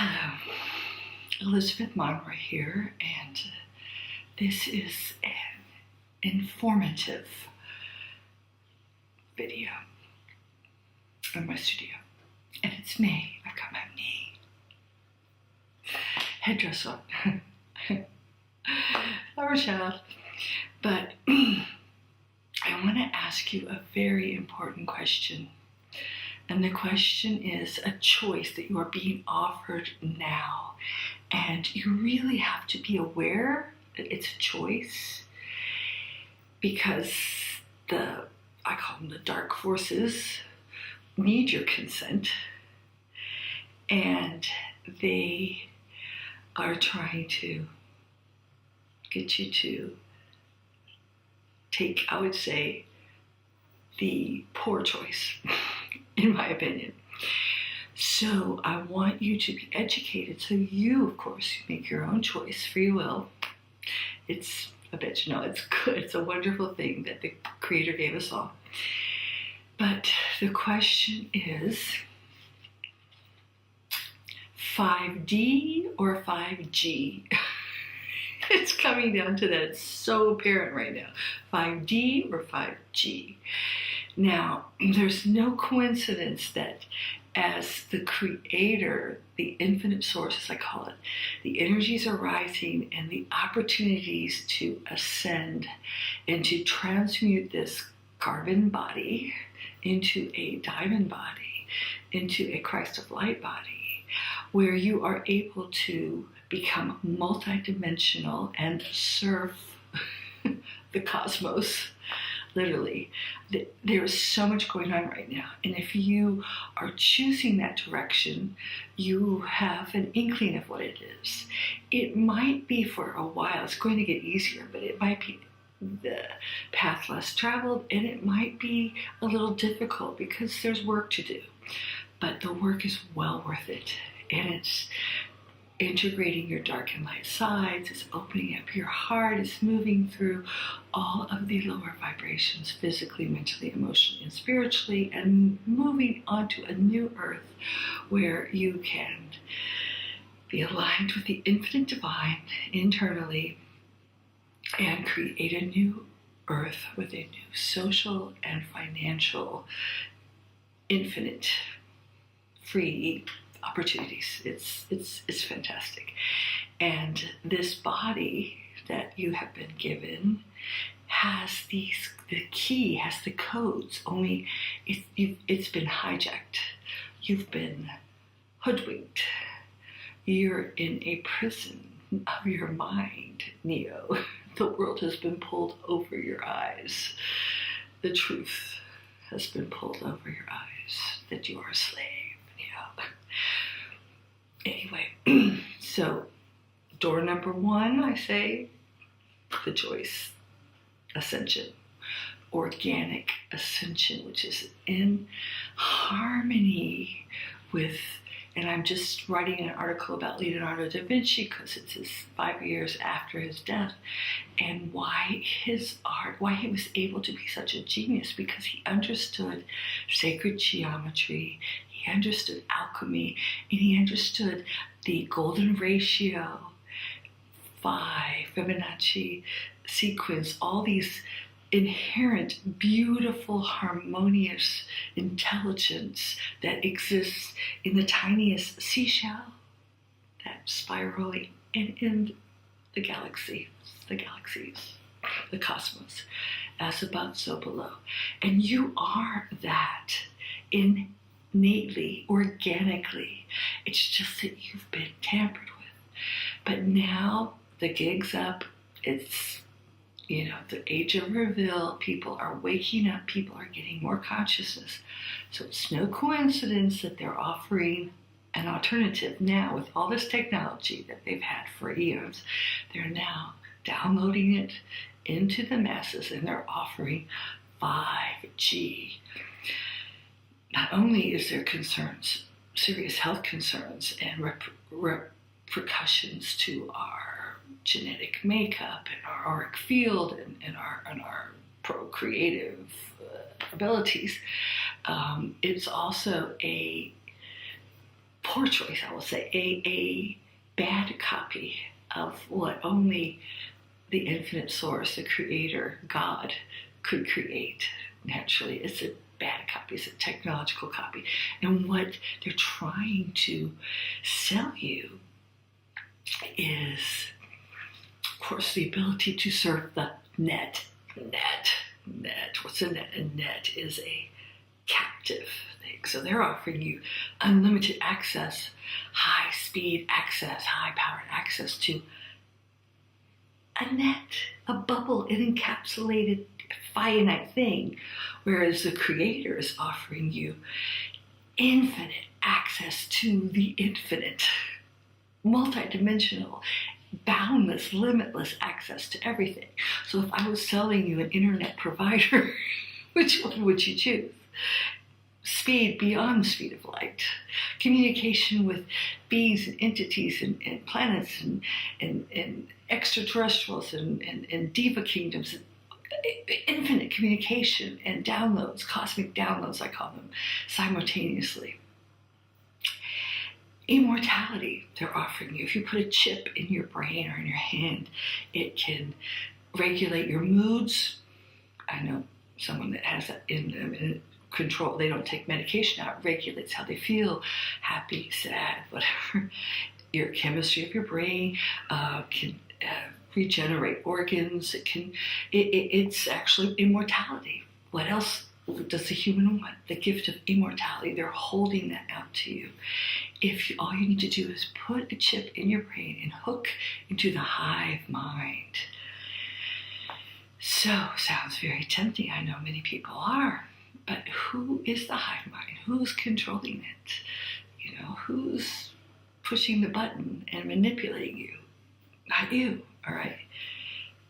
Hello, Elizabeth Monroy here, and this is an informative video in my studio. And it's me. I've got my knee headdress on. Poor child. But I want to ask you a very important question. And the question is a choice that you are being offered now. And you really have to be aware that it's a choice, because I call them the dark forces, need your consent. And they are trying to get you to take, I would say, the poor choice, in my opinion. So I want you to be educated so you, of course, make your own choice, free will. I bet you know it's good. It's a wonderful thing that the Creator gave us all. But the question is 5D or 5G? It's coming down to that. It's so apparent right now. 5D or 5G? Now, there's no coincidence that as the Creator, the infinite source, as I call it, the energies are rising and the opportunities to ascend and to transmute this carbon body into a diamond body, into a Christ of light body, where you are able to become multidimensional and serve the cosmos. Literally, there is so much going on right now. And if you are choosing that direction, you have an inkling of what it is. It might be for a while, it's going to get easier, but it might be the path less traveled, and it might be a little difficult because there's work to do. But the work is well worth it. And it's integrating your dark and light sides, it's opening up your heart, it's moving through all of the lower vibrations, physically, mentally, emotionally, and spiritually, and moving onto a new earth where you can be aligned with the infinite divine internally and create a new earth with a new social and financial infinite free opportunities. It's fantastic. And this body that you have been given has the key, has the codes, only it's been hijacked. You've been hoodwinked. You're in a prison of your mind, Neo. The world has been pulled over your eyes. The truth has been pulled over your eyes that you are a slave. Anyway, so door number one, I say, the choice, ascension, organic ascension, which is in harmony with, and I'm just writing an article about Leonardo da Vinci because it's his 5 years after his death, and why his art, why he was able to be such a genius, because he understood sacred geometry, he understood alchemy, and he understood the golden ratio, 5, Fibonacci sequence, all these inherent, beautiful, harmonious intelligence that exists in the tiniest seashell, that spiraling, and in the galaxies, the cosmos, as above, so below. And you are that innately, organically. It's just that you've been tampered with. But now the gig's up. It's, the age of reveal. People are waking up. People are getting more consciousness. So it's no coincidence that they're offering an alternative now with all this technology that they've had for eons. They're now downloading it into the masses, and they're offering 5G. Not only is there concerns, serious health concerns and repercussions to our genetic makeup and our auric field and our procreative abilities, it's also a poor choice, I will say, a bad copy of what only the infinite source, the creator, God, could create naturally. It's a bad copy, it's a technological copy. And what they're trying to sell you is, of course, the ability to surf the net. What's a net? A net is a captive thing. So they're offering you unlimited access, high speed access, high powered access to a net, a bubble, an encapsulated finite thing, whereas the creator is offering you infinite access to the infinite, multidimensional, boundless, limitless access to everything. So if I was selling you an internet provider, which one would you choose? Speed beyond the speed of light, communication with beings and entities and planets and extraterrestrials and diva kingdoms, infinite communication and downloads, cosmic downloads, I call them, simultaneously. Immortality they're offering you. If you put a chip in your brain or in your hand, it can regulate your moods. I know someone that has that in them, and control. They don't take medication out. It regulates how they feel, happy, sad, whatever. Your chemistry of your brain can regenerate organs. It's actually immortality. What else does the human want? The gift of immortality. They're holding that out to you. All you need to do is put a chip in your brain and hook into the hive mind. So, sounds very tempting. I know many people are. But who is the hive mind? Who's controlling it? Who's pushing the button and manipulating you? Not you, all right?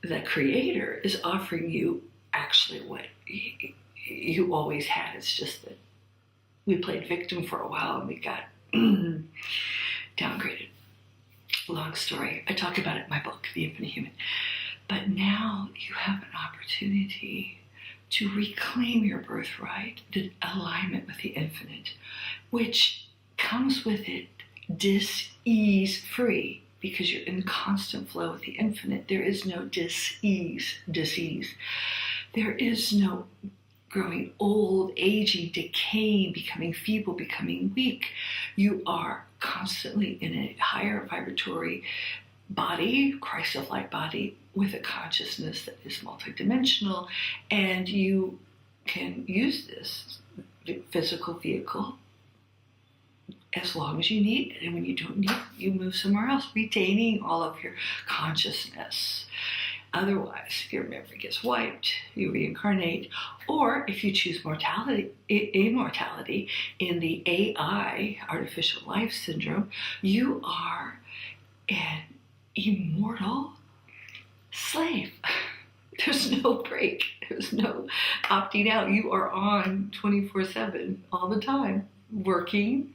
The creator is offering you actually what you always had. It's just that we played victim for a while and we got downgraded. Long story. I talk about it in my book, The Infinite Human. But now you have an opportunity to reclaim your birthright, the alignment with the infinite, which comes with it dis-ease free, because you're in constant flow with the infinite. There is no disease. There is no growing old, aging, decaying, becoming feeble, becoming weak. You are constantly in a higher vibratory body, Christ of light body, with a consciousness that is multidimensional, and you can use this physical vehicle as long as you need it. And when you don't need it, you move somewhere else, retaining all of your consciousness. Otherwise, if your memory gets wiped, you reincarnate. Or if you choose immortality in the AI, artificial life syndrome, you are an immortal slave. There's no break. There's no opting out. You are on 24/7 all the time, working,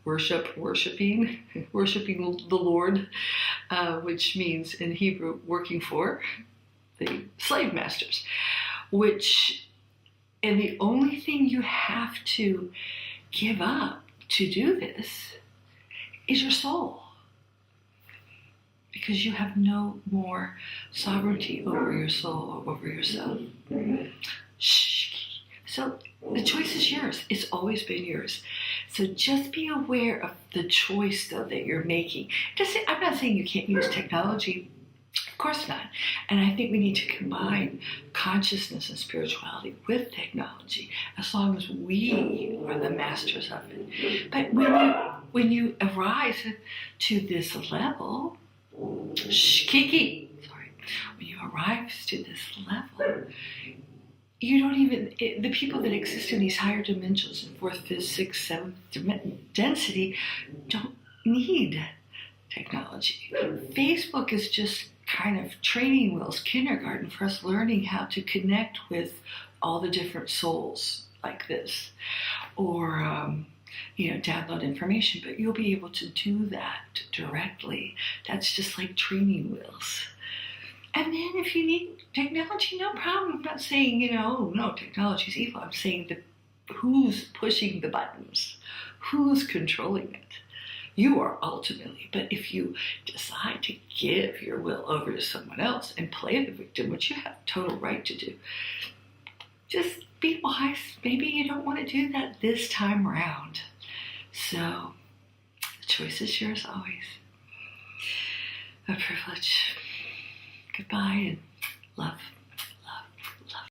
worshiping the Lord, which means in Hebrew, working for the slave masters. And the only thing you have to give up to do this is your soul. Because you have no more sovereignty over your soul or over yourself. Shh. So the choice is yours. It's always been yours. So just be aware of the choice, though, that you're making. I'm not saying you can't use technology. Of course not. And I think we need to combine consciousness and spirituality with technology, as long as we are the masters of it. But when you arise to this level, Kiki, sorry. When you arrive to this level, you don't even, the people that exist in these higher dimensions, in fourth, fifth, sixth, seventh density, don't need technology. Facebook is just kind of training wheels, kindergarten for us learning how to connect with all the different souls like this, or download information, but you'll be able to do that directly. That's just like training wheels. And then if you need technology, no problem. I'm not saying, no, technology is evil. I'm saying who's pushing the buttons? Who's controlling it? You are ultimately, but if you decide to give your will over to someone else and play the victim, which you have total right to do, just be wise. Maybe you don't want to do that this time around. So the choice is yours always. A privilege. Goodbye and love.